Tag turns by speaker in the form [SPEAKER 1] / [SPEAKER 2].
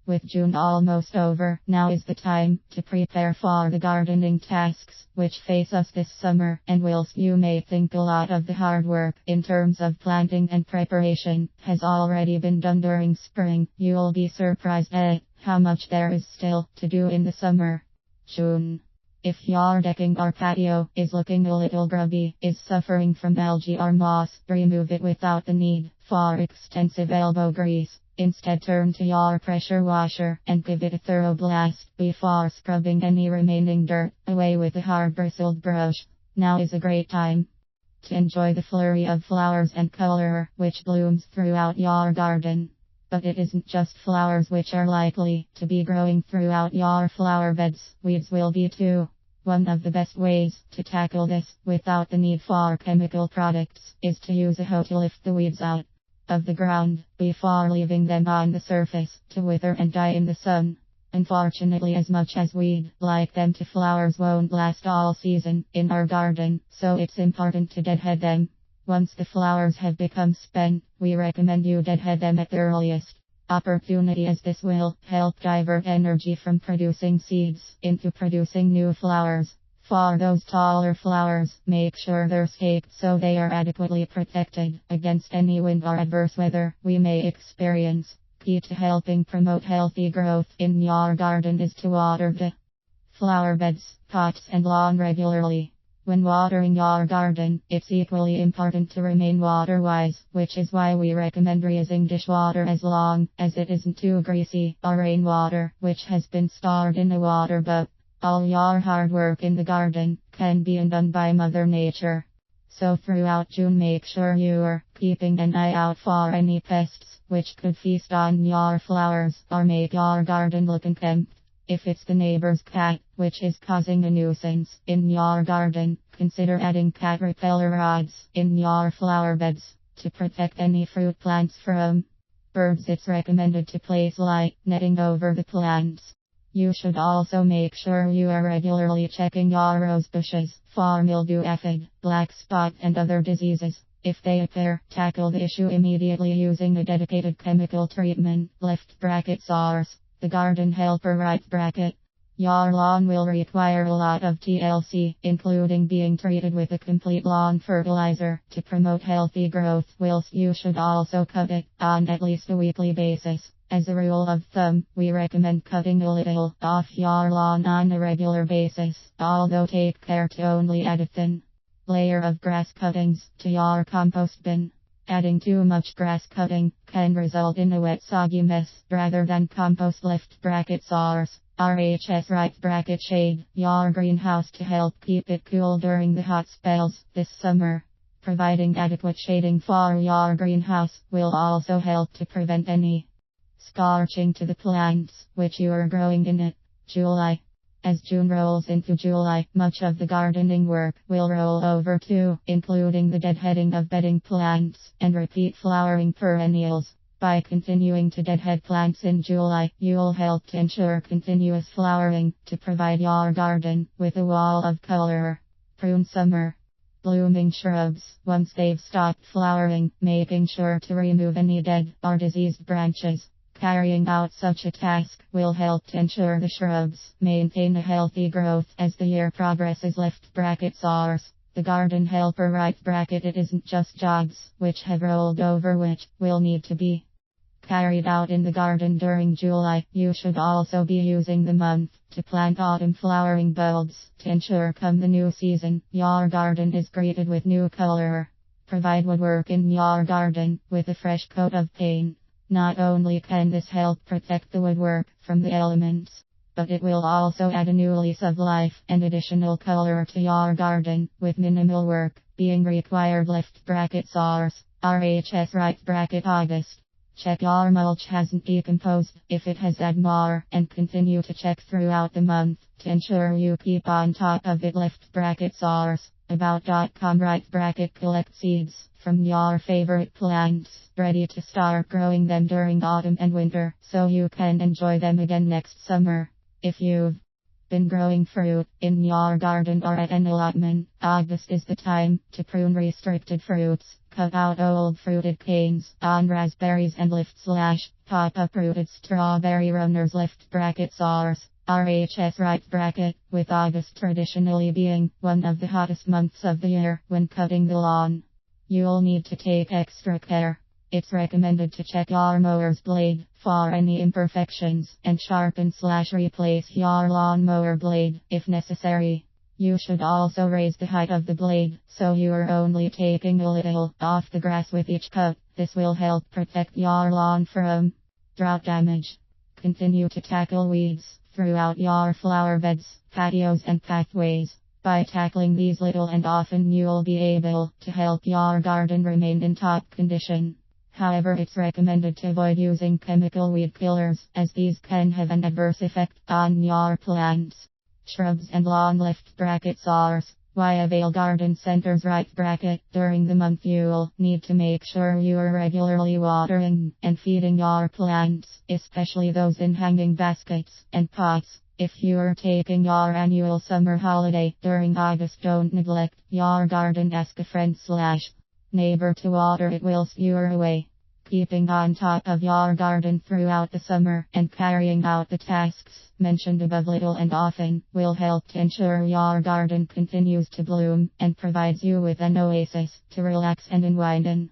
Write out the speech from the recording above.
[SPEAKER 1] With June almost over, now is the time to prepare for the gardening tasks which face us this summer. And whilst you may think a lot of the hard work in terms of planting and preparation has already been done during spring, you'll be surprised at how much there is still to do in the summer. June. If your decking or patio is looking a little grubby, is suffering from algae or moss, remove it without the need for extensive elbow grease. Instead, turn to your pressure washer and give it a thorough blast before scrubbing any remaining dirt away with a hard bristled brush. Now is a great time to enjoy the flurry of flowers and color which blooms throughout your garden. But it isn't just flowers which are likely to be growing throughout your flower beds, weeds will be too. One of the best ways to tackle this without the need for chemical products is to use a hoe to lift the weeds out of the ground before leaving them on the surface to wither and die in the sun. Unfortunately, as much as we'd like them to, flowers won't last all season in our garden, so it's important to deadhead them. Once the flowers have become spent, we recommend you deadhead them at the earliest opportunity, as this will help divert energy from producing seeds into producing new flowers. For those taller flowers, make sure they're staked so they are adequately protected against any wind or adverse weather we may experience. Key to helping promote healthy growth in your garden is to water the flower beds, pots and lawn regularly. When watering your garden, it's equally important to remain water-wise, which is why we recommend reusing dishwater as long as it isn't too greasy, or rainwater, which has been stored in a water butt. All your hard work in the garden can be undone by Mother Nature. So throughout June, make sure you're keeping an eye out for any pests which could feast on your flowers or make your garden look unkempt. If it's the neighbor's cat which is causing a nuisance in your garden, consider adding cat repeller rods in your flower beds to protect any fruit plants from birds. It's recommended to place light netting over the plants. You should also make sure you are regularly checking your rose bushes for mildew, aphid, black spot and other diseases. If they appear, tackle the issue immediately using a dedicated chemical treatment. (SARS). The Garden Helper right bracket. Your lawn will require a lot of TLC, including being treated with a complete lawn fertilizer to promote healthy growth, whilst you should also cut it on at least a weekly basis. As a rule of thumb, we recommend cutting a little off your lawn on a regular basis, although take care to only add a thin layer of grass cuttings to your compost bin. Adding too much grass cutting can result in a wet, soggy mess rather than compost. (SARS). RHS right bracket shade your greenhouse to help keep it cool during the hot spells this summer. Providing adequate shading for your greenhouse will also help to prevent any scorching to the plants which you are growing in it. July. As June rolls into July, much of the gardening work will roll over too, including the deadheading of bedding plants and repeat flowering perennials. By continuing to deadhead plants in July, you'll help to ensure continuous flowering to provide your garden with a wall of color. Prune summer. Blooming shrubs, once they've stopped flowering, making sure to remove any dead or diseased branches. Carrying out such a task will help to ensure the shrubs maintain a healthy growth as the year progresses. (SARS). The Garden Helper right bracket. It isn't just jobs which have rolled over which will need to be carried out in the garden during July. You should also be using the month to plant autumn flowering bulbs to ensure come the new season, your garden is greeted with new color. Provide woodwork in your garden with a fresh coat of paint. Not only can this help protect the woodwork from the elements, but it will also add a new lease of life and additional color to your garden, with minimal work being required. (SARS). RHS right bracket August. Check your mulch hasn't decomposed. If it has, add more, and continue to check throughout the month to ensure you keep on top of it. (SARS). About.com right bracket. Collect seeds from your favorite plants, ready to start growing them during autumn and winter, so you can enjoy them again next summer. If you've been growing fruit in your garden or at an allotment, August is the time to prune restricted fruits, Cut out old fruited canes on raspberries and lift/top uprooted strawberry runners. Lift bracket saws. RHS right bracket, with August traditionally being one of the hottest months of the year when cutting the lawn. You'll need to take extra care. It's recommended to check your mower's blade for any imperfections and sharpen/replace your lawnmower blade if necessary. You should also raise the height of the blade so you're only taking a little off the grass with each cut. This will help protect your lawn from drought damage. Continue to tackle weeds throughout your flower beds, patios, and pathways. By tackling these little and often, you'll be able to help your garden remain in top condition. However, it's recommended to avoid using chemical weed killers, as these can have an adverse effect on your plants. Shrubs and lawn lift bracket saws. Vale Garden Center's right bracket. During the month, you'll need to make sure you are regularly watering and feeding your plants, especially those in hanging baskets and pots. If you're taking your annual summer holiday during August, don't neglect your garden. Ask a friend/neighbor to water it whilst you're away. Keeping on top of your garden throughout the summer and carrying out the tasks mentioned above little and often will help to ensure your garden continues to bloom and provides you with an oasis to relax and unwind in.